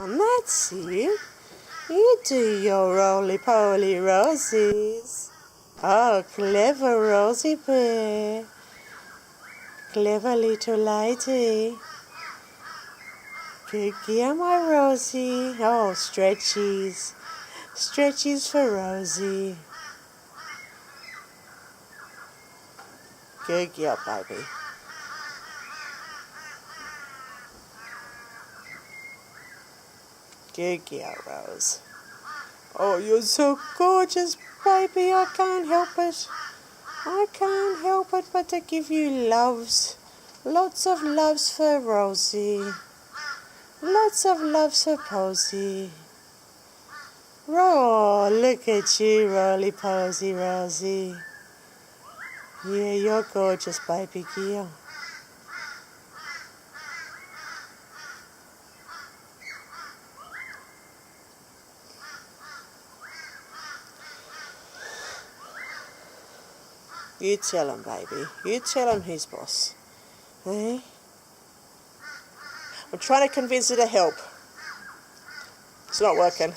And that's it. You do your roly-poly Rosies. Oh, clever Rosie bear. Clever little lady. Good girl, my Rosie. Oh, stretchies. Stretchies for Rosie. Good girl, baby. Good girl, Rose. Oh, you're so gorgeous, baby. I can't help it. I can't help it but to give you loves. Lots of loves for Rosie. Lots of loves for Posy. Oh, look at you, roly-posy Rosie. Yeah, you're gorgeous, baby girl. You tell him, baby. You tell him who's boss. Hey? I'm trying to convince her to help. It's not working.